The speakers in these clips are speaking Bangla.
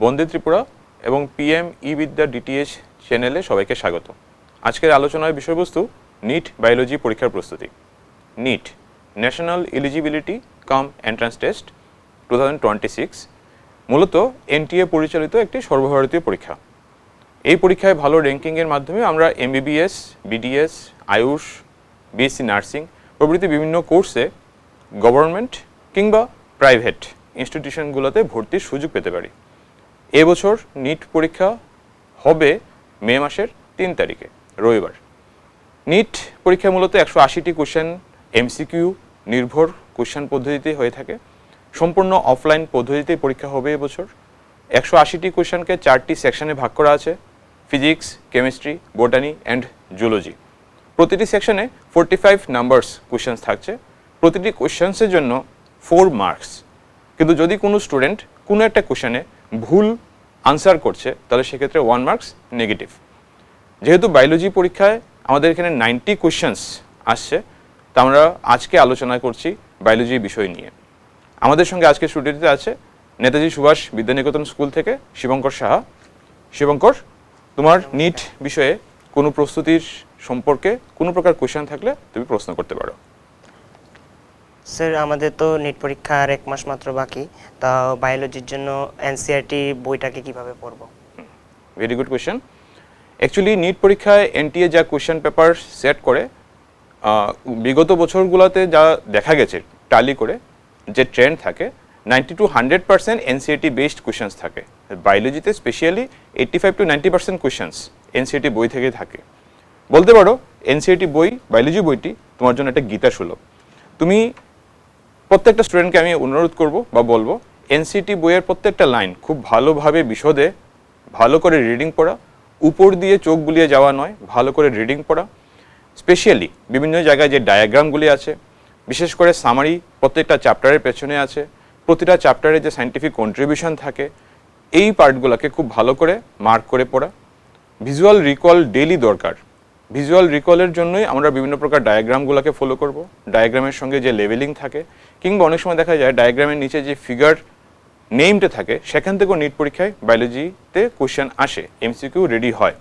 বন্দে ত্রিপুরা এবং পিএম ই বিদ্যা ডিটিএইচ চ্যানেলে সবাইকে স্বাগত। আজকের আলোচনার বিষয়বস্তু নিট বায়োলজি পরীক্ষার প্রস্তুতি। NEET national eligibility cum entrance test 2026 মূলত এনটিএ পরিচালিত একটি সর্বভারতীয় পরীক্ষা। এই পরীক্ষায় ভালো র্যাঙ্কিংয়ের মাধ্যমে আমরা MBBS, BDS, Ayush, BSc nursing প্রভৃতি বিভিন্ন কোর্সে গভর্নমেন্ট কিংবা প্রাইভেট ইনস্টিটিউশনগুলোতে ভর্তির সুযোগ পেতে পারি। এবছর নিট পরীক্ষা হবে মে মাসের 3 তারিখে রবিবার। নিট পরীক্ষা মূলত 180টি কোশ্চেন এমসিকিউ নির্ভর কোশ্চেন পদ্ধতিতে হয়ে থাকে। সম্পূর্ণ অফলাইন পদ্ধতিতে পরীক্ষা হবে এবছর। 180টি কোশ্চেনকে 4টি সেকশনে ভাগ করা আছে: physics, chemistry, botany and zoology. প্রতিটি সেকশনে 45 নাম্বারস কোশ্চেন্স থাকছে। প্রতিটি কোশ্চেন্সের জন্য 4 মার্কস। কিন্তু যদি কোনো স্টুডেন্ট কোনো একটা কোশ্চেনে ভুল আনসার করছে তাহলে সেক্ষেত্রে 1 মার্কস নেগেটিভ। যেহেতু বায়োলজি পরীক্ষায় আমাদের এখানে 90 কোশ্চেন্স আসছে, তা আমরা আজকে আলোচনা করছি বায়োলজি বিষয় নিয়ে। আমাদের সঙ্গে আজকে স্টুডিওতে আছে নেতাজি সুভাষ বিদ্যানিকেতন স্কুল থেকে শিবঙ্কর সাহা। শিবঙ্কর, তোমার নিট বিষয়ে কোনো প্রস্তুতির সম্পর্কে কোনো প্রকার কোশ্চেন থাকলে তুমি প্রশ্ন করতে পারো। স্যার, আমাদের তো নিট পরীক্ষা আর 1 মাস মাত্র বাকি, তা বায়োলজির জন্য এনসিইআরটি বইটাকে কিভাবে পড়ব? Very good question. Actually NEET পরীক্ষায় এনটিএ যা কোয়েশ্চেন পেপার সেট করে, বিগত বছরগুলোতে যা দেখা গেছে টালি করে যে ট্রেন্ড থাকে, 90 to 100% এনসিইআরটি বেসড কোয়েশ্চেন্স থাকে। বায়োলজিতে স্পেশালি 85 to 90% কোয়েশ্চেন্স এনসিইআরটি বই থেকে থাকে। বলতে পারো এনসিইআরটি বই, বায়োলজি বইটি তোমার জন্য একটা গীতা সুলভ। তুমি প্রত্যেকটা স্টুডেন্টকে আমি অনুরোধ করব বা বলবো, এনসিইআরটি বইয়ের প্রত্যেকটা লাইন খুব ভালোভাবে বিশদে ভালো করে রিডিং পড়া, উপর দিয়ে চোখ বুলিয়ে যাওয়া নয়, ভালো করে রিডিং পড়া। স্পেশালি বিভিন্ন জায়গায় যে ডায়াগ্রামগুলি আছে, বিশেষ করে সামারি প্রত্যেকটা চ্যাপ্টারের পেছনে আছে, প্রতিটা চ্যাপ্টারে যে সায়েন্টিফিক কন্ট্রিবিউশন থাকে, এই পার্টগুলোকে খুব ভালো করে মার্ক করে পড়া। ভিজুয়াল রিকল ডেইলি দরকার। ভিজুয়াল রিকলের জন্যই আমরা বিভিন্ন প্রকার ডায়াগ্রামগুলোকে ফলো করব। ডায়াগ্রামের সঙ্গে যে লেভেলিং থাকে, কিংবা অনেক সময় দেখা যায় ডায়াগ্রামের নিচে যে ফিগার নেমটা থাকে, সেখান থেকেও নিট পরীক্ষায় বায়োলজিতে কোশ্চেন আসে, এমসিকিউ রেডি হয়।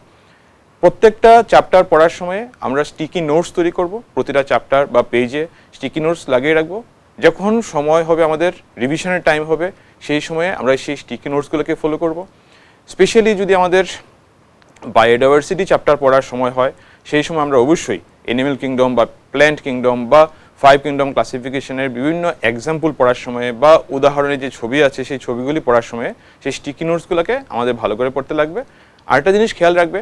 প্রত্যেকটা চ্যাপ্টার পড়ার সময় আমরা স্টিকি নোটস তৈরি করব। প্রতিটা চ্যাপ্টার বা পেজে স্টিকি নোটস লাগিয়ে রাখবো। যখন সময় হবে, আমাদের রিভিশনের টাইম হবে, সেই সময়ে আমরা সেই স্টিকি নোটসগুলোকে ফলো করব। স্পেশালি যদি আমাদের বায়োডাইভার্সিটি চ্যাপ্টার পড়ার সময় হয়, সেই সময় আমরা অবশ্যই অ্যানিমেল কিংডম বা প্ল্যান্ট কিংডম বা 5 কিংডম ক্লাসিফিকেশনের বিভিন্ন এক্সাম্পল পড়ার সময় বা উদাহরণের যে ছবি আছে সেই ছবিগুলি পড়ার সময় সেই স্টিকি নোটসগুলোকে আমাদের ভালো করে পড়তে লাগবে। আরেকটা জিনিস খেয়াল রাখবে,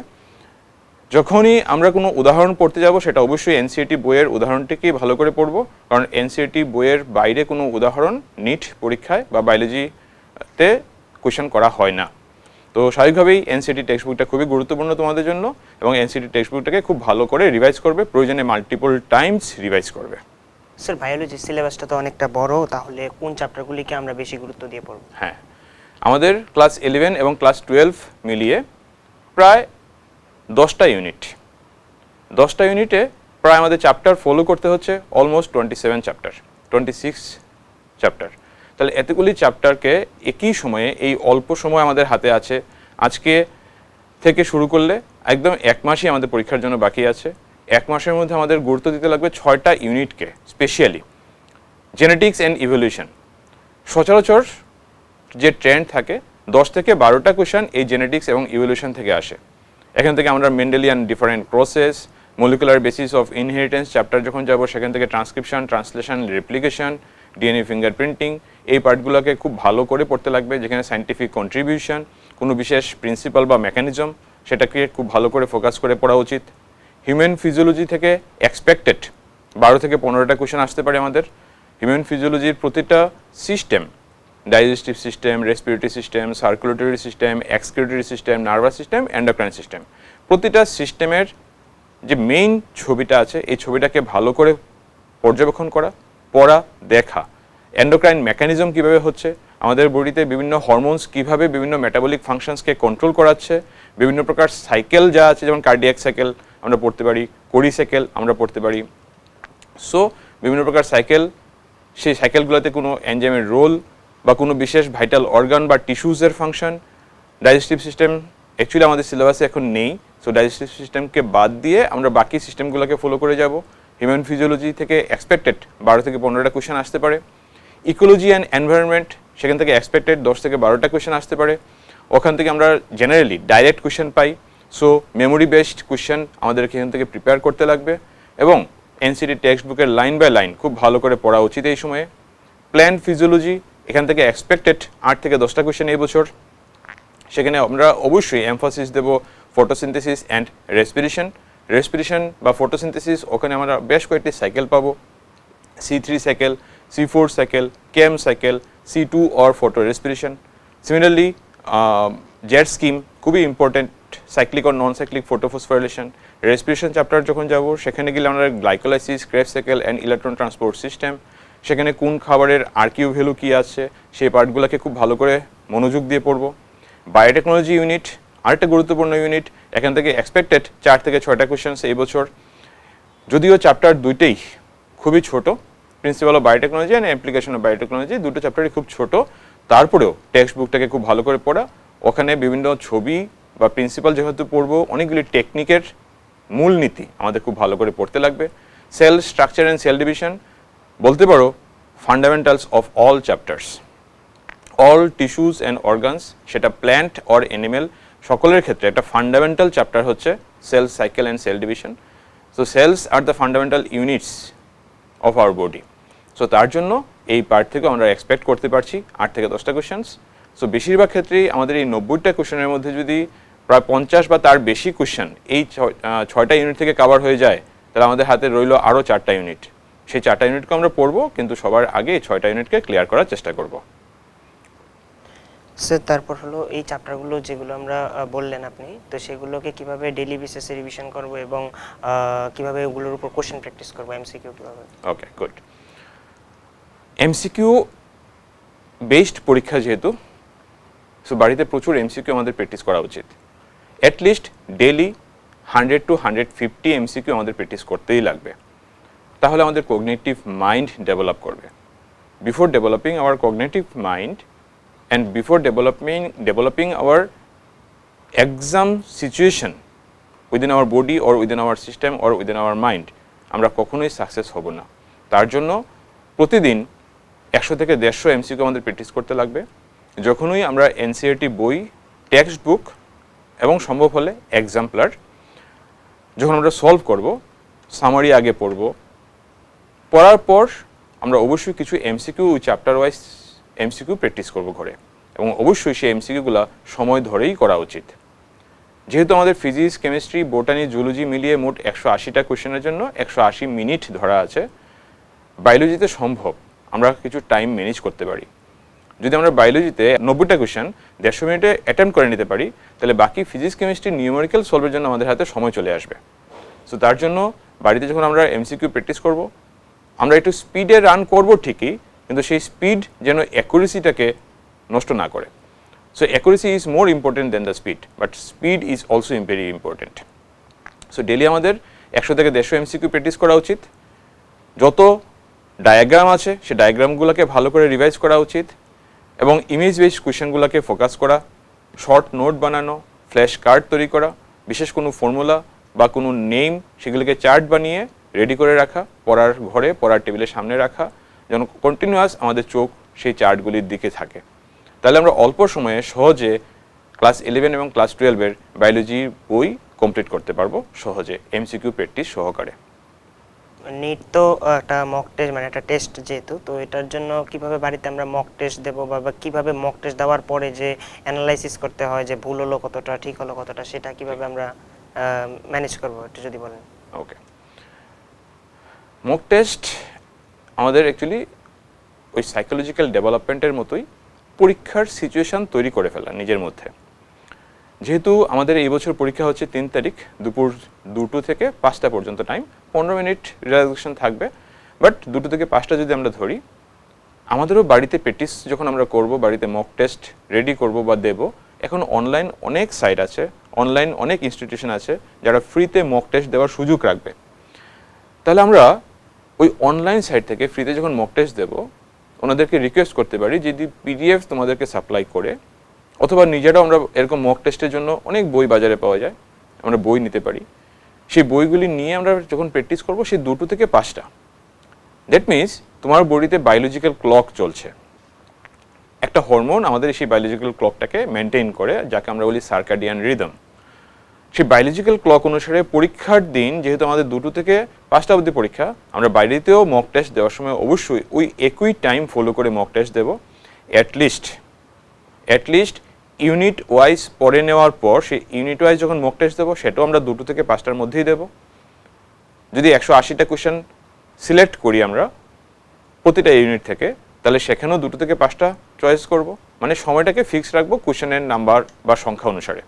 যখনই আমরা কোনো উদাহরণ পড়তে যাব সেটা অবশ্যই এনসিইআরটি বইয়ের উদাহরণটিকেই ভালো করে পড়ব, কারণ এনসিইআরটি বইয়ের বাইরে কোনো উদাহরণ নিট পরীক্ষায় বা বায়োলজিতে কোয়েশ্চেন করা হয় না। তো স্বাভাবিকভাবেই এনসিইআরটি টেক্সট বুকটা খুবই গুরুত্বপূর্ণ তোমাদের জন্য, এবং এনসিইআরটি টেক্সট বুকটাকে খুব ভালো করে রিভাইজ করবে, প্রয়োজনে মাল্টিপল টাইমস রিভাইজ করবে। স্যার, বায়োলজি সিলেবাসটা তো অনেকটা বড়, তাহলে কোন চ্যাপ্টারগুলিকে আমরা বেশি গুরুত্ব দিয়ে পড়ব? হ্যাঁ, আমাদের ক্লাস 11 এবং ক্লাস 12 মিলিয়ে প্রায় 10টা ইউনিট। 10টা ইউনিটে প্রায় আমাদের চ্যাপ্টার ফলো করতে হচ্ছে অলমোস্ট 26 চ্যাপ্টার। তাহলে এতগুলি চ্যাপ্টারকে একই সময়ে, এই অল্প সময় আমাদের হাতে আছে, আজকে থেকে শুরু করলে একদম 1 মাসই আমাদের পরীক্ষার জন্য বাকি আছে। 1 মাসের মধ্যে আমাদের গুরুত্ব দিতে লাগবে 6টা ইউনিটকে। স্পেশালি জেনেটিক্স অ্যান্ড ইভলিউশন, সচরাচর যে ট্রেন্ড থাকে 10 থেকে 12টা কোয়েশ্চেন এই জেনেটিক্স এবং ইভলিউশন থেকে আসে। এখান থেকে আমরা Mendelian different process, molecular basis of inheritance chapter যখন যাব, সেখান থেকে transcription, translation, replication, DNA fingerprinting, এই পার্টগুলোকে খুব ভালো করে পড়তে লাগবে। যেখানে সায়েন্টিফিক কন্ট্রিবিউশন, কোনো বিশেষ প্রিন্সিপাল বা মেকানিজম, সেটাকে খুব ভালো করে ফোকাস করে পড়া উচিত। হিউম্যান ফিজিওলজি থেকে এক্সপেক্টেড 12 থেকে 15টা কোয়েশ্চেন আসতে পারে আমাদের। হিউম্যান ফিজিওলজির প্রতিটা system, digestive system, respiratory system, circulatory system, excretory system, nervous system, endocrine system, প্রতিটা সিস্টেমের যে মেইন ছবিটা আছে, এই ছবিটাকে ভালো করে পর্যবেক্ষণ করা, পড়া, দেখা। এন্ডোক্রাইন মেকানিজম কীভাবে হচ্ছে, আমাদের বডিতে বিভিন্ন হরমোনস কীভাবে বিভিন্ন মেটাবলিক ফাংশনসকে কন্ট্রোল করাচ্ছে, বিভিন্ন প্রকার সাইকেল যা আছে, যেমন কার্ডিয়াক সাইকেল আমরা পড়তে পারি, কোরি সাইকেল আমরা পড়তে পারি। সো বিভিন্ন প্রকার সাইকেল, সেই সাইকেলগুলোতে কোনো এনজাইমের রোল বা কোনো বিশেষ ভাইটাল অর্গান বা টিস্যুজের ফাংশন, ডাইজেস্টিভ সিস্টেম অ্যাকচুয়ালি আমাদের সিলেবাসে এখন নেই, সো ডাইজেস্টিভ সিস্টেমকে বাদ দিয়ে আমরা বাকি সিস্টেমগুলোকে ফলো করে যাব। হিউম্যান ফিজিওলজি থেকে এক্সপেক্টেড 12 থেকে 15টা কোয়েশ্চেন আসতে পারে। ইকোলজি অ্যান্ড এনভায়রনমেন্ট সেখান থেকে এক্সপেক্টেড 10 থেকে 12টা কোয়েশ্চেন আসতে পারে। ওখান থেকে আমরা জেনারেলি ডাইরেক্ট কোয়েশ্চেন পাই, সো মেমোরি বেসড কোয়েশ্চেন আমাদেরকে এখান থেকে প্রিপেয়ার করতে লাগবে এবং এনসিটি টেক্সট বুকের লাইন বাই লাইন খুব ভালো করে পড়া উচিত এই সময়ে। প্ল্যান্ট ফিজিওলজি এখান থেকে এক্সপেক্টেড 8 থেকে 10টা কোয়েশ্চেন এই বছর। সেখানে আমরা অবশ্যই এমফাসিস দেব ফটোসিনথেসিস অ্যান্ড রেসপিরেশন বা ফটোসিনথেসিস, ওখানে আমরা বেশ কয়েকটি সাইকেল পাবো, C3 cycle, C4 cycle, CAM cycle, C2 or photorespiration. Similarly Z scheme খুবই important, cyclic or non cyclic photophosphorylation. Respiration chapter যখন যাব সেখানে গেলে আমরা glycolysis, Krebs cycle and electron transport system, সেখানে কোন খাবারের আরকিউ ভ্যালু কী আছে সেই পার্টগুলোকে খুব ভালো করে মনোযোগ দিয়ে পড়ব। বায়োটেকনোলজি ইউনিট আরেকটা গুরুত্বপূর্ণ ইউনিট, এখান থেকে এক্সপেক্টেড 4 থেকে 6টা কোয়েশ্চেন্স এই বছর। যদিও চ্যাপ্টার দুইটাই খুবই ছোট, principal of biotechnology and application of biotechnology, দুটো চ্যাপ্টারই খুব ছোট, তারপরেও টেক্সট বুকটাকে খুব ভালো করে পড়া। ওখানে বিভিন্ন ছবি বা প্রিন্সিপাল যেহেতু পড়বো, অনেকগুলি টেকনিকের মূলনীতি আমাদের খুব ভালো করে পড়তে লাগবে। Cell structure and cell division বলতে পারো fundamentals of all chapters. All tissues and organs, সেটা প্ল্যান্ট অর অ্যানিমেল, সকলের ক্ষেত্রে একটা ফান্ডামেন্টাল চ্যাপ্টার হচ্ছে cell cycle and cell division. So cells are the fundamental units of our body. So তার জন্য এই পার্ট থেকে আমরা এক্সপেক্ট করতে পারছি 8 থেকে 10টা কোয়েশ্চেন্স। সো বেশিরভাগ ক্ষেত্রেই আমাদের এই 90টা কোয়েশ্চেনের মধ্যে যদি প্রায় 50 বা তার বেশি কোয়েশ্চেন এই 6টা ইউনিট থেকে কভার হয়ে যায়, তাহলে আমাদের হাতে রইল আরও 4টা ইউনিট। সেই 4টা ইউনিটকে আমরা পড়বো, কিন্তু সবার আগে এই 6টা ইউনিটকে ক্লিয়ার করার চেষ্টা করব। স্যার তারপর হলো এই চ্যাপ্টারগুলো যেগুলো আমরা বললেন আপনি, তো সেগুলোকে কিভাবে ডেইলি বেসিসে রিভিশন করব এবং কিভাবে ওগুলোর উপর কোশ্চেন প্র্যাকটিস করব, এমসিকিউ কিভাবে? ওকে, গুড। এমসিকিউ বেসড পরীক্ষা যেহেতু, সো বাড়িতে প্রচুর এমসিকিউ আমাদের প্র্যাকটিস করা উচিত। অ্যাটলিস্ট ডেইলি 100 to 150 এমসিকিউ আমাদের প্র্যাকটিস করতেই লাগবে, তাহলে আমাদের কগনিটিভ মাইন্ড ডেভেলপ করবে। Before developing our cognitive mind and before developing our exam situation within our body or within our system or within our mind, আমরা কখনোই সাকসেস হব না। তার জন্য প্রতিদিন 100 থেকে 150 এমসিকিউ আমাদের প্র্যাকটিস করতে লাগবে। যখনই আমরা এনসিইআরটি বই, টেক্সট বুক এবং সম্ভব হলে এক্সাম্পলার যখন আমরা সলভ করব, সামারি আগে পড়ব, পড়ার পর আমরা অবশ্যই কিছু MCQ chapter wise MCQ practice করবো ঘরে, এবং অবশ্যই সেই এমসিকিউগুলো সময় ধরেই করা উচিত। যেহেতু আমাদের ফিজিক্স, কেমিস্ট্রি, বোটানি, জুলজি মিলিয়ে মোট 180টা কোয়েশ্চেনের জন্য 180 মিনিট ধরা আছে। বায়োলজিতে সম্ভব আমরা কিছু টাইম ম্যানেজ করতে পারি। যদি আমরা বায়োলজিতে 90টা কোয়েশ্চেন 150 মিনিটে অ্যাটেম্প্ট করে নিতে পারি, তাহলে বাকি ফিজিক্স, কেমিস্ট্রি, নিউমেরিক্যাল সলভের জন্য আমাদের হাতে সময় চলে আসবে। সো তার জন্য বাড়িতে যখন আমরা এমসিকিউ প্র্যাকটিস করব, আমরা একটু স্পিডে রান করব ঠিকই, কিন্তু সেই স্পিড যেন অ্যাকুরেসিটাকে নষ্ট না করে। So accuracy is more important than the speed, but speed is also very important. So daily আমাদের 100 থেকে 150 এমসিকিউ প্র্যাকটিস করা উচিত। যত ডায়াগ্রাম আছে সেই ডায়াগ্রামগুলোকে ভালো করে রিভাইজ করা উচিত, এবং ইমেজ বেসড কোয়েশ্চেনগুলোকে ফোকাস করা, শর্ট নোট বানানো, ফ্ল্যাশ কার্ড তৈরি করা, বিশেষ কোনো ফর্মুলা বা কোনো নেম সেগুলোকে চার্ট বানিয়ে রেডি করে রাখা, পড়ার ঘরে পড়ার টেবিলের সামনে রাখা, যেন কন্টিনিউয়াস আমাদের চোখ সেই চার্টগুলির দিকে থাকে। তাহলে আমরা অল্প সময়ে সহজে ক্লাস 11 এবং ক্লাস 12-এর বায়োলজি বই কমপ্লিট করতে পারবো সহজে, এমসিকিউ প্র্যাকটিস সহকারে। নিট তো একটা মক টেস্ট, মানে একটা টেস্ট যেহেতু, তো এটার জন্য কিভাবে বাড়িতে আমরা মক টেস্ট দেবো, বা কিভাবে মক টেস্ট দেওয়ার পরে যে অ্যানালাইসিস করতে হয় যে ভুল হলো কতটা, ঠিক হলো কতটা, সেটা কিভাবে আমরা ম্যানেজ করবো একটু যদি বলেন। ওকে, মক টেস্ট আমাদের অ্যাকচুয়ালি ওই সাইকোলজিক্যাল ডেভেলপমেন্টের মতোই পরীক্ষার সিচুয়েশান তৈরি করে ফেলা নিজের মধ্যে। যেহেতু আমাদের এই বছর পরীক্ষা হচ্ছে 3 তারিখ দুপুর 2টো থেকে 5টা পর্যন্ত টাইম, 15 মিনিট রিল্যাক্সেশন থাকবে, বাট 2টো থেকে 5টা যদি আমরা ধরি, আমাদেরও বাড়িতে প্র্যাকটিস যখন আমরা করব, বাড়িতে মক টেস্ট রেডি করব বা দেব, এখন অনলাইন অনেক সাইট আছে, অনলাইন অনেক ইনস্টিটিউশন আছে যারা ফ্রিতে মক টেস্ট দেওয়ার সুযোগ রাখবে। তাহলে আমরা ওই অনলাইন সাইট থেকে ফ্রিতে যখন মক টেস্ট দেবো, ওনাদেরকে রিকোয়েস্ট করতে পারি যদি পিডিএফ তোমাদেরকে সাপ্লাই করে অথবা নিজেরাও আমরা এরকম মক টেস্টের জন্য অনেক বই বাজারে পাওয়া যায়, আমরা বই নিতে পারি। সেই বইগুলি নিয়ে আমরা যখন প্র্যাকটিস করবো সেই 2 থেকে 5টা, দ্যাট মিনস তোমার বডিতে বায়োলজিক্যাল ক্লক চলছে, একটা হরমোন আমাদের সেই বায়োলজিক্যাল ক্লকটাকে মেনটেন করে, যাকে আমরা বলি সার্কাডিয়ান রিদম। সেই বায়োলজিক্যাল ক্লক অনুসারে পরীক্ষার দিন, যেহেতু আমাদের 2 থেকে 5টা অবধি পরীক্ষা, আমরা বাইরেতেও মক টেস্ট দেওয়ার সময় অবশ্যই ওই একই টাইম ফলো করে মক টেস্ট দেবো। অ্যাটলিস্ট ইউনিট ওয়াইজ পড়ে নেওয়ার পর সেই ইউনিট ওয়াইজ যখন মক টেস্ট দেবো সেটাও আমরা 2 থেকে 5টার মধ্যেই দেবো। যদি 180টা কোয়েশ্চেন সিলেক্ট করি আমরা প্রতিটা ইউনিট থেকে, তাহলে সেখানেও 2 থেকে 5টা চয়েস করব, মানে সময়টাকে ফিক্স রাখবো কোয়েশ্চেনের নাম্বার বা সংখ্যা অনুসারে।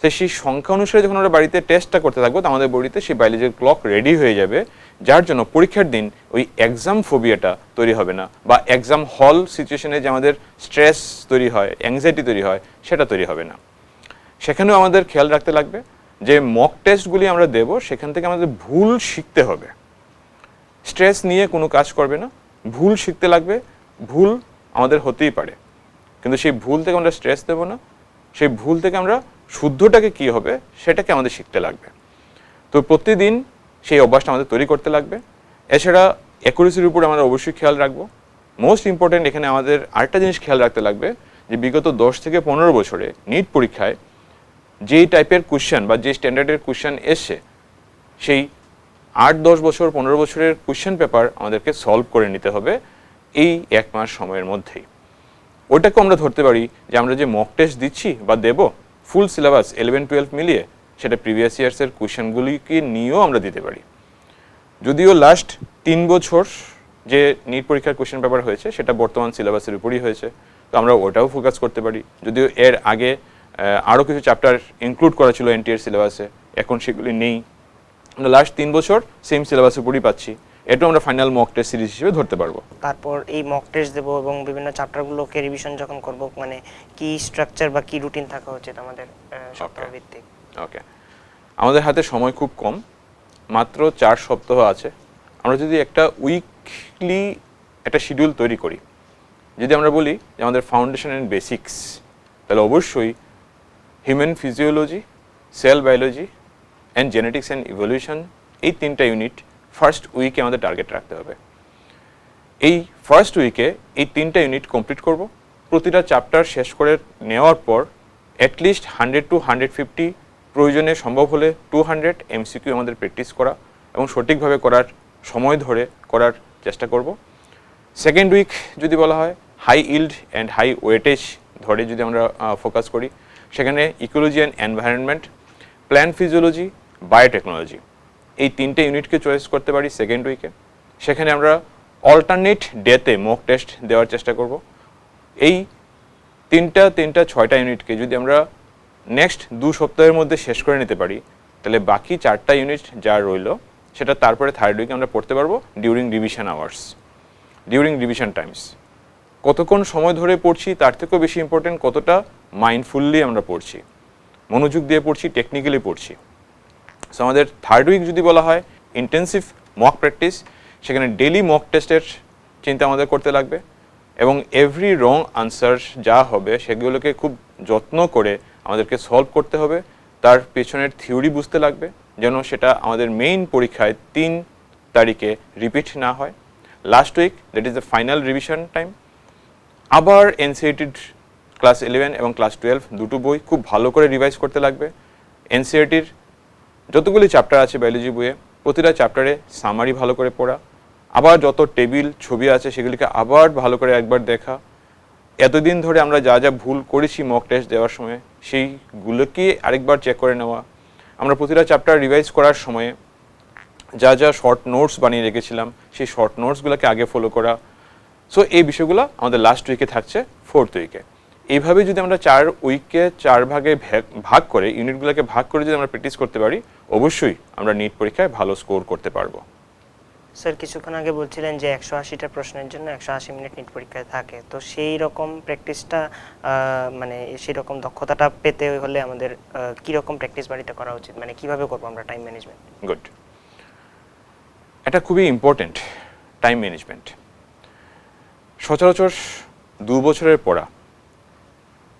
তো সেই সংখ্যা অনুসারে যখন আমরা বাড়িতে টেস্টটা করতে থাকবো, তো আমাদের বডিতে সেই বায়োলজিক্যাল ক্লক রেডি হয়ে যাবে, যার জন্য পরীক্ষার দিন ওই এক্সাম ফোবিয়াটা তৈরি হবে না, বা এক্সাম হল সিচুয়েশনে যে আমাদের স্ট্রেস তৈরি হয়, অ্যাংজাইটি তৈরি হয়, সেটা তৈরি হবে না। সেখানেও আমাদের খেয়াল রাখতে লাগবে যে মক টেস্টগুলি আমরা দেব, সেখান থেকে আমাদের ভুল শিখতে হবে। স্ট্রেস নিয়ে কোনো কাজ করবে না, ভুল শিখতে লাগবে। ভুল আমাদের হতেই পারে, কিন্তু সেই ভুল থেকে আমরা স্ট্রেস দেব না, সেই ভুল থেকে আমরা শুদ্ধটাকে কী হবে সেটাকে আমাদের শিখতে লাগবে। তো প্রতিদিন সেই অভ্যাসটা আমাদের তৈরি করতে লাগবে। এছাড়া অ্যাকুরেসির উপর আমরা অবশ্যই খেয়াল রাখবো। মোস্ট ইম্পর্টেন্ট এখানে আমাদের আরেকটা জিনিস খেয়াল রাখতে লাগবে, যে বিগত 10 থেকে 15 বছরে নিট পরীক্ষায় যেই টাইপের কোয়েশ্চেন বা যে স্ট্যান্ডার্ডের কোয়েশ্চেন এসছে, সেই 8-10 বছর 15 বছরের কোয়েশ্চেন পেপার আমাদেরকে সলভ করে নিতে হবে এই 1 মাস সময়ের মধ্যেই। ওইটাকে আমরা ধরতে পারি যে আমরা যে মক টেস্ট দিচ্ছি বা দেব, ফুল সিলেবাস 11-12 মিলিয়ে সেটা প্রিভিয়াস ইয়ার্সের কোয়েশ্চেনগুলিকে নিয়েও আমরা দিতে পারি। যদিও লাস্ট 3 বছর যে নিট পরীক্ষার কোয়েশ্চেন পেপার হয়েছে সেটা বর্তমান সিলেবাসের উপরই হয়েছে, তো আমরা ওটাও ফোকাস করতে পারি। যদিও এর আগে আরও কিছু চ্যাপ্টার ইনক্লুড করা ছিল এনটিএর সিলেবাসে, এখন সেগুলি নেই। আমরা লাস্ট 3 বছর সেম সিলেবাসের উপরই পাচ্ছি, এটাও আমরা ফাইনাল মক টেস্ট সিরিজ হিসেবে ধরতে পারবো। তারপর এই মক টেস্ট দেবো এবং বিভিন্ন চ্যাপ্টারগুলোকে রিভিশন যখন করব, মানে কি স্ট্রাকচার বা কি রুটিন থাকা উচিত আমাদের সপ্তাহ ভিত্তিক? ওকে, আমাদের হাতে সময় খুব কম, মাত্র 4 সপ্তাহ আছে। আমরা যদি একটা উইকলি একটা শিডিউল তৈরি করি, যদি আমরা বলি যে আমাদের ফাউন্ডেশন অ্যান্ড বেসিক্স, তাহলে অবশ্যই human physiology, sell biology and genetics and evolution, এই 3টা ইউনিট ফার্স্ট উইকে আমাদের টার্গেট রাখতে হবে। এই ফার্স্ট উইকে এই 3টা ইউনিট কমপ্লিট করব। প্রতিটা চ্যাপ্টার শেষ করে নেওয়ার পর অ্যাটলিস্ট 100 to 150, প্রয়োজনে সম্ভব হলে 200 এমসিকিউ আমাদের প্র্যাকটিস করা এবং সঠিকভাবে করার সময় ধরে করার চেষ্টা করব। সেকেন্ড উইক যদি বলা হয়, high yield and high weightage ধরে যদি আমরা ফোকাস করি, সেখানে ecology and environment, plant physiology, biotechnology, এই 3টে ইউনিটকে চয়েস করতে পারি সেকেন্ড উইকে। সেখানে আমরা অল্টারনেট ডেতে মক টেস্ট দেওয়ার চেষ্টা করব। এই 6টা ইউনিটকে যদি আমরা নেক্সট 2 সপ্তাহের মধ্যে শেষ করে নিতে পারি, তাহলে বাকি 4টা ইউনিট যা রইল সেটা তারপরে থার্ড উইকে আমরা পড়তে পারবো during revision hours, during revision Times. কতক্ষণ সময় ধরে পড়ছি তার থেকেও বেশি ইম্পর্টেন্ট কতটা মাইন্ডফুললি আমরা পড়ছি, মনোযোগ দিয়ে পড়ছি, টেকনিক্যালি পড়ছি। সো আমাদের থার্ড উইক যদি বলা হয় ইন্টেন্সিভ মক প্র্যাকটিস, সেখানে ডেলি মক টেস্টের চিন্তা আমাদের করতে লাগবে এবং এভরি রং আনসার যা হবে সেগুলোকে খুব যত্ন করে আমাদেরকে সলভ করতে হবে। তার পেছনের থিওরি বুঝতে লাগবে যেন সেটা আমাদের মেইন পরীক্ষায় 3 তারিখে রিপিট না হয়। Last week, that is the final revision time, আবার এনসিইআরটির ক্লাস 11 এবং ক্লাস 12 দুটো বই খুব ভালো করে রিভাইজ করতে লাগবে। এনসিইআরটির যতগুলি চ্যাপ্টার আছে বায়োলজি বইয়ে, প্রতিটা চ্যাপ্টারে সামারি ভালো করে পড়া, আবার যত টেবিল ছবি আছে সেগুলিকে আবার ভালো করে একবার দেখা। এতদিন ধরে আমরা যা যা ভুল করেছি মক টেস্ট দেওয়ার সময় সেইগুলোকে আরেকবার চেক করে নেওয়া। আমরা প্রতিটা চ্যাপ্টার রিভাইজ করার সময়ে যা যা শর্ট নোটস বানিয়ে রেখেছিলাম সেই শর্ট নোটসগুলোকে আগে ফলো করা। সো এই বিষয়গুলো আমাদের লাস্ট উইকে থাকছে ফোর্থ উইকে। এইভাবে যদি আমরা 4 উইককে 4 ভাগে ভাগ করে, ইউনিটগুলোকে ভাগ করে যদি আমরা প্র্যাকটিস করতে পারি, অবশ্যই আমরা নিট পরীক্ষায় ভালো স্কোর করতে পারবো। স্যার কিছুক্ষণ আগে বলছিলেন যে 180টা প্রশ্নের জন্য 180 মিনিট নিট পরীক্ষায় থাকে, তো সেই রকম প্র্যাকটিসটা মানে সেই রকম দক্ষতাটা পেতে হলে আমাদের কীরকম প্র্যাকটিস বাড়িতে করা উচিত, মানে কিভাবে করবো আমরা টাইম ম্যানেজমেন্ট? গুড, এটা খুবই ইম্পর্টেন্ট টাইম ম্যানেজমেন্ট। সচরাচর 2 বছরের পড়া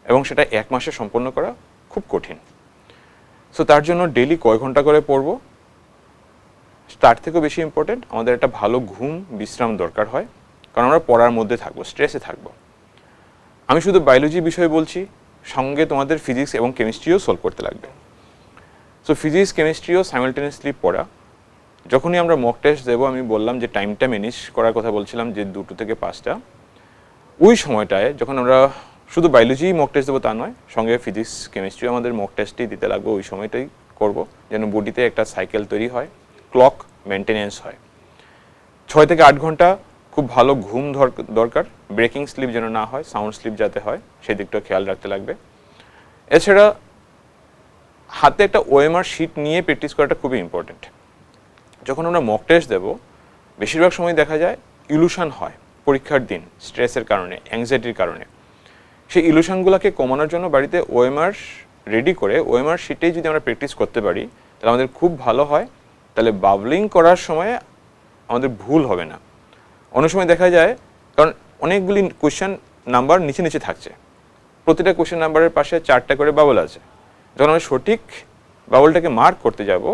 এবং সেটা 1 মাসে সম্পন্ন করা খুব কঠিন। সো তার জন্য ডেইলি কয় ঘন্টা করে পড়ব, তার থেকেও বেশি ইম্পর্টেন্ট আমাদের একটা ভালো ঘুম বিশ্রাম দরকার হয়, কারণ আমরা পড়ার মধ্যে থাকবো, স্ট্রেসে থাকবো। আমি শুধু বায়োলজি বিষয়ে বলছি, সঙ্গে তোমাদের ফিজিক্স এবং কেমিস্ট্রিও সলভ করতে লাগবে। সো ফিজিক্স কেমিস্ট্রিও সাইমালটেনিয়াসলি পড়া। যখনই আমরা মক টেস্ট দেবো, আমি বললাম যে টাইমটা ম্যানেজ করার কথা বলছিলাম, যে 2 থেকে 5টা, ওই সময়টায় যখন আমরা শুধু বায়োলজি মক টেস্ট দেবো তা নয়, সঙ্গে ফিজিক্স কেমিস্ট্রি আমাদের মক টেস্টই দিতে লাগবে, ওই সময়টাই করব, যেন বডিতে একটা সাইকেল তৈরি হয়, ক্লক মেনটেনেন্স হয়। 6 থেকে 8 ঘন্টা খুব ভালো ঘুম দরকার, ব্রেকিং স্লিপ যেন না হয়, সাউন্ড স্লিপ যাতে হয় সেই দিকটা খেয়াল রাখতে লাগবে। এছাড়া হাতে একটা ওএমআর শিট নিয়ে প্র্যাকটিস করাটা খুবই ইম্পর্টেন্ট। যখন আমরা মক টেস্ট দেবো, বেশিরভাগ সময় দেখা যায় ইলুশন হয় পরীক্ষার দিন, স্ট্রেসের কারণে, অ্যাংজাইটির কারণে। সেই ইলুশনগুলোকে কমানোর জন্য বাড়িতে ওএমআর রেডি করে ওএমআর শিটেই যদি আমরা প্র্যাকটিস করতে পারি, তাহলে আমাদের খুব ভালো হয়। তাহলে বাবলিং করার সময় আমাদের ভুল হবে না। অনেক সময় দেখা যায়, কারণ অনেকগুলি কোয়েশ্চেন নাম্বার নিচে নিচে থাকছে, প্রতিটা কোয়েশ্চেন নাম্বারের পাশে 4টা করে বাবল আছে। যখন আমরা সঠিক বাবলটাকে মার্ক করতে যাব,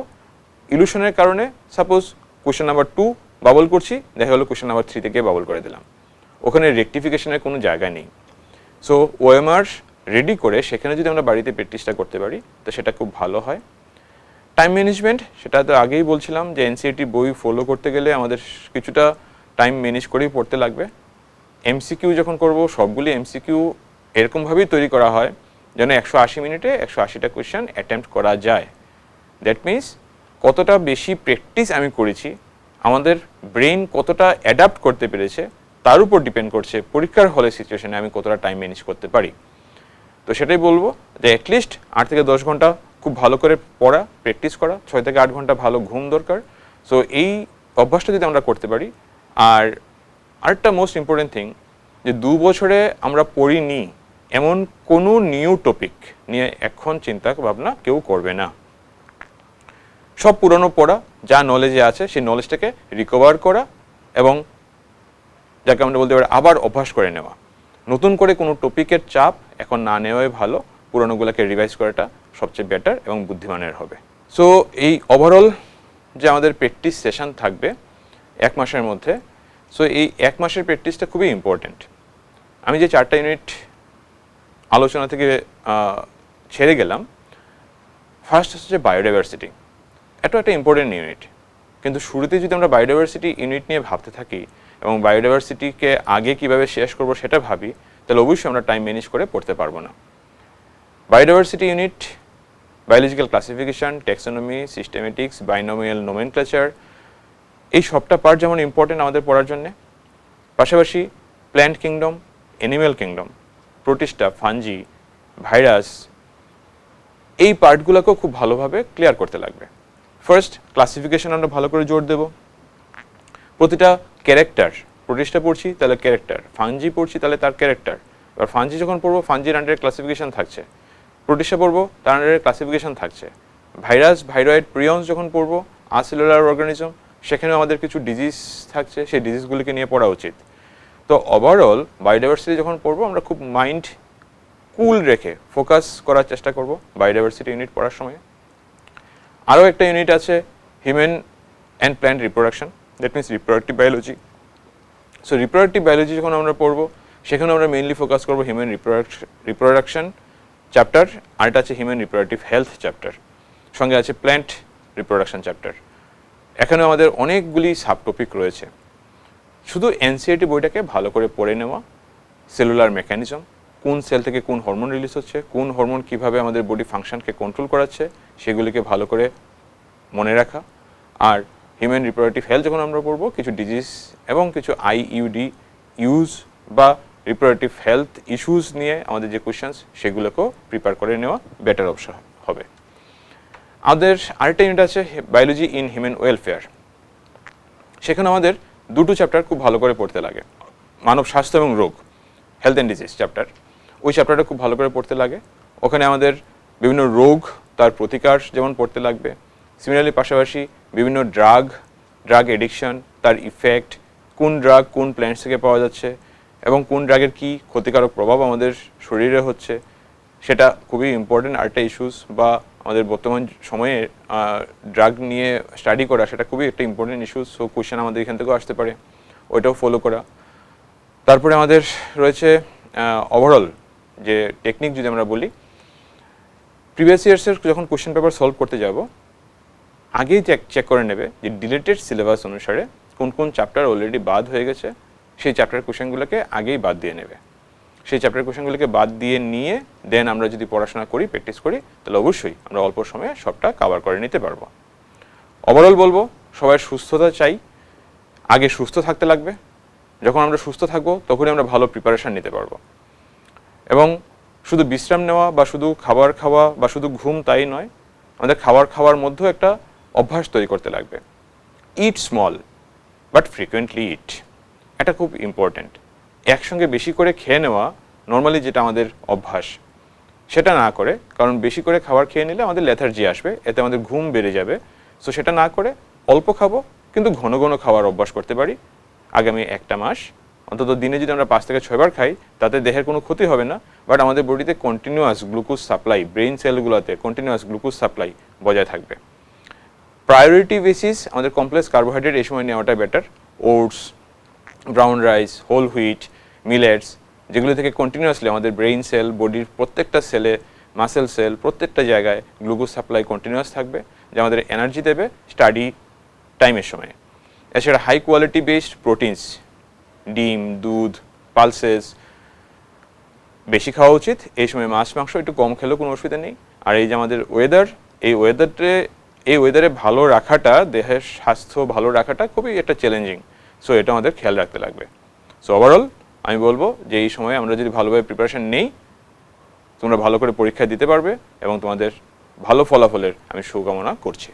ইলুশনের কারণে সাপোজ কোয়েশ্চেন নাম্বার 2 বাবল করছি, দেখা গেলো কোয়েশ্চেন নাম্বার 3 থেকে বাবল করে দিলাম, ওখানে রেকটিফিকেশনের কোনো জায়গা নেই। সো ওএমআর রেডি করে সেখানে যদি আমরা বাড়িতে প্র্যাকটিসটা করতে পারি, তো সেটা খুব ভালো হয়। টাইম ম্যানেজমেন্ট, সেটা তো আগেই বলছিলাম যে এনসিইআরটি বই ফলো করতে গেলে আমাদের কিছুটা টাইম ম্যানেজ করেই পড়তে লাগবে। এমসিকিউ যখন করব, সবগুলি এমসিকিউ এরকমভাবেই তৈরি করা হয় যেন 180 মিনিটে 180টা কোয়েশ্চেন অ্যাটেম্প্ট করা যায়। দ্যাট মিনস কতটা বেশি প্র্যাকটিস আমি করেছি, আমাদের ব্রেন কতটা অ্যাডাপ্ট করতে পেরেছে, তার উপর ডিপেন্ড করছে পরীক্ষার হলে সিচুয়েশনে আমি কতটা টাইম ম্যানেজ করতে পারি। তো সেটাই বলবো যে অ্যাটলিস্ট 8 থেকে 10 ঘন্টা খুব ভালো করে পড়া, প্র্যাকটিস করা, 6 থেকে 8 ঘন্টা ভালো ঘুম দরকার। সো এই অভ্যাসটা যদি আমরা করতে পারি। আর আরেকটা মোস্ট ইম্পর্টেন্ট থিং, যে 2 বছরে আমরা পড়িনি এমন কোনো নিউ টপিক নিয়ে এখন চিন্তা ভাবনা কেউ করবে না। সব পুরনো পড়া, যা নলেজে আছে সেই নলেজটাকে রিকভার করা এবং যাকে আমরা বলতে পারি আবার অভ্যাস করে নেওয়া। নতুন করে কোনো টপিকের চাপ এখন না নেওয়াই ভালো, পুরনোগুলোকে রিভাইজ করাটা সবচেয়ে বেটার এবং বুদ্ধিমানের হবে। সো এই ওভারঅল যে আমাদের প্র্যাকটিস সেশন থাকবে 1 মাসের মধ্যে, সো এই 1 মাসের প্র্যাকটিসটা খুবই ইম্পর্টেন্ট। আমি যে 4টা ইউনিট আলোচনা থেকে ছেড়ে গেলাম, ফার্স্ট হচ্ছে বায়োডাইভার্সিটি। এটা একটা ইম্পর্টেন্ট ইউনিট, কিন্তু শুরুতে যদি আমরা বায়োডাইভার্সিটি ইউনিট নিয়ে ভাবতে থাকি এবং বায়োডাইভার্সিটিকে আগে কিভাবে শেষ করব সেটা ভাবি, তাহলে অবশ্যই আমরা টাইম ম্যানেজ করে পড়তে পারবো না। Biodiversity unit, biological classification, taxonomy, systematics, binomial nomenclature, এই সবটা পার্ট যেমন ইম্পর্টেন্ট আমাদের পড়ার জন্যে, পাশাপাশি plant kingdom, animal kingdom, Protista, fungi, virus, এই পার্টগুলোকেও খুব ভালোভাবে ক্লিয়ার করতে লাগবে। ফার্স্ট ক্লাসিফিকেশন আমরা ভালো করে জোর দেব। প্রতিটা ক্যারেক্টার, প্রোটিস্টা পড়ছি তাহলে ক্যারেক্টার, ফাঞ্জি পড়ছি তাহলে তার ক্যারেক্টার। এবার ফাঞ্জি যখন পড়বো, ফাঞ্জির আন্ডারে ক্লাসিফিকেশন থাকছে, প্রোটিস্টা পড়বো তার আন্ডারে ক্লাসিফিকেশন থাকছে। ভাইরাস, ভাইরয়েড, প্রিয়ন্স যখন পড়বো, আনসেলুলার অর্গানিজম, সেখানেও আমাদের কিছু ডিজিজ থাকছে, সেই ডিজিজগুলিকে নিয়ে পড়া উচিত। তো ওভারঅল বায়োডাইভার্সিটি যখন পড়বো, আমরা খুব মাইন্ড কুল রেখে ফোকাস করার চেষ্টা করব বায়োডাইভার্সিটি ইউনিট পড়ার সময়। আরও একটা ইউনিট আছে human and plant reproduction, that means reproductive biology. So reproductive biology যখন আমরা পড়বো, সেখানে আমরা মেইনলি ফোকাস করবো হিউম্যান রিপ্রোডাকশন চ্যাপ্টার, আর এটা আছে হিউম্যান রিপ্রোডাক্টিভ হেলথ চ্যাপ্টার, সঙ্গে আছে প্ল্যান্ট রিপ্রোডাকশন চ্যাপ্টার। এখানে আমাদের অনেকগুলি সাব টপিক রয়েছে। শুধু এনসিইআরটি বইটাকে ভালো করে পড়ে নেওয়া, সেলুলার মেকানিজম, কোন সেল থেকে কোন হরমোন রিলিজ হচ্ছে, কোন হরমোন কিভাবে আমাদের বডি ফাংশনকে কন্ট্রোল করাচ্ছে, সেগুলিকে ভালো করে মনে রাখা। আর হিউম্যান রিপ্রোডাক্টিভ হেলথ যখন আমরা পড়বো, কিছু ডিজিজ এবং কিছু আইইউডি ইউজ বা রিপ্রোডাক্টিভ হেলথ ইস্যুস নিয়ে আমাদের যে কোয়েশ্চেন্স, সেগুলোকেও প্রিপেয়ার করে নেওয়া বেটার অপশন হবে। আমাদের আরেকটা ইউনিট আছে বায়োলজি ইন হিউম্যান ওয়েলফেয়ার। সেখানে আমাদের 2টো চ্যাপ্টার খুব ভালো করে পড়তে লাগে, মানব স্বাস্থ্য এবং রোগ, হেলথ অ্যান্ড ডিজিজ চ্যাপ্টার। ওই চ্যাপ্টারটা খুব ভালো করে পড়তে লাগে। ওখানে আমাদের বিভিন্ন রোগ, তার প্রতিকার যেমন পড়তে লাগবে, সিমিলারলি পাশাপাশি বিভিন্ন ড্রাগ এডিকশন, তার ইফেক্ট, কোন ড্রাগ কোন প্ল্যান্টস থেকে পাওয়া যাচ্ছে এবং কোন ড্রাগের কী ক্ষতিকারক প্রভাব আমাদের শরীরে হচ্ছে, সেটা খুবই ইম্পর্টেন্ট আরেকটা ইস্যুস, বা আমাদের বর্তমান সময়ে ড্রাগ নিয়ে স্টাডি করা সেটা খুবই একটা ইম্পর্টেন্ট ইস্যুস। সো কোয়েশ্চেন আমাদের এখান থেকেও আসতে পারে, ওইটাও ফলো করা। তারপরে আমাদের রয়েছে ওভারঅল যে টেকনিক, যদি আমরা বলি প্রিভিয়াস ইয়ার্সের যখন কোয়েশ্চেন পেপার সলভ করতে যাব আগেই চেক করে নেবে যে ডিলেটেড সিলেবাস অনুসারে কোন কোন চ্যাপ্টার অলরেডি বাদ হয়ে গেছে, সেই চ্যাপ্টার কোয়েশ্চেনগুলোকে আগেই বাদ দিয়ে নেবে। সেই চ্যাপ্টার কোয়েশ্চেনগুলোকে বাদ দিয়ে নিয়ে দেন আমরা যদি পড়াশোনা করি, প্র্যাকটিস করি, তাহলে অবশ্যই আমরা অল্প সময়ে সবটা কভার করে নিতে পারবো। ওভারঅল বলবো সবাই সুস্থতা চাই, আগে সুস্থ থাকতে লাগবে। যখন আমরা সুস্থ থাকবো তখনই আমরা ভালো প্রিপারেশান নিতে পারবো। এবং শুধু বিশ্রাম নেওয়া বা শুধু খাবার খাওয়া বা শুধু ঘুম তাই নয়, আমাদের খাওয়ার মধ্যেও একটা অভ্যাস তৈরি করতে লাগবে। ইট স্মল বাট ফ্রিকুয়েন্টলি ইট, এটা খুব ইম্পর্ট্যান্ট। একসঙ্গে বেশি করে খেয়ে নেওয়া নর্মালি যেটা আমাদের অভ্যাস, সেটা না করে, কারণ বেশি করে খাবার খেয়ে নিলে আমাদের লেথার্জি আসবে, এতে আমাদের ঘুম বেড়ে যাবে। সো সেটা না করে অল্প খাবো কিন্তু ঘন ঘন খাওয়ার অভ্যাস করতে পারি। আগামী একটা মাস অন্তত দিনে যদি আমরা 5 থেকে 6 বার খাই, তাতে দেহের কোনো ক্ষতি হবে না, বাট আমাদের বডিতে কন্টিনিউয়াস গ্লুকোজ সাপ্লাই, ব্রেইন সেলগুলোতে কন্টিনিউয়াস গ্লুকোজ সাপ্লাই বজায় থাকবে। প্রায়োরিটি বেসিস আমাদের কমপ্লেক্স কার্বোহাইড্রেট এই সময় নেওয়াটা better. Oats, brown rice, whole wheat, millets, যেগুলো থেকে কন্টিনিউয়াসলি আমাদের ব্রেইন সেল, বডির প্রত্যেকটা সেলে, মাসেল সেল, প্রত্যেকটা জায়গায় গ্লুকোজ সাপ্লাই কন্টিনিউয়াস থাকবে, যা আমাদের এনার্জি দেবে স্টাডি টাইমের সময়। এছাড়া হাই কোয়ালিটি বেসড প্রোটিনস, ডিম, দুধ, পালসেস বেশি খাওয়া উচিত। এই সময় মাছ মাংস একটু কম খেলেও কোনো অসুবিধা নেই। আর এই যে আমাদের ওয়েদার, এই ওয়েদারে ভালো রাখাটা, দেহের স্বাস্থ্য ভালো রাখাটা খুবই একটা চ্যালেঞ্জিং। সো এটা আমাদের খেয়াল রাখতে লাগবে। সো ওভারঅল আমি বলবো যে এই সময়ে আমরা যদি ভালোভাবে প্রিপারেশন নেই, তোমরা ভালো করে পরীক্ষা দিতে পারবে এবং তোমাদের ভালো ফলাফলের আমি শুভকামনা করছি।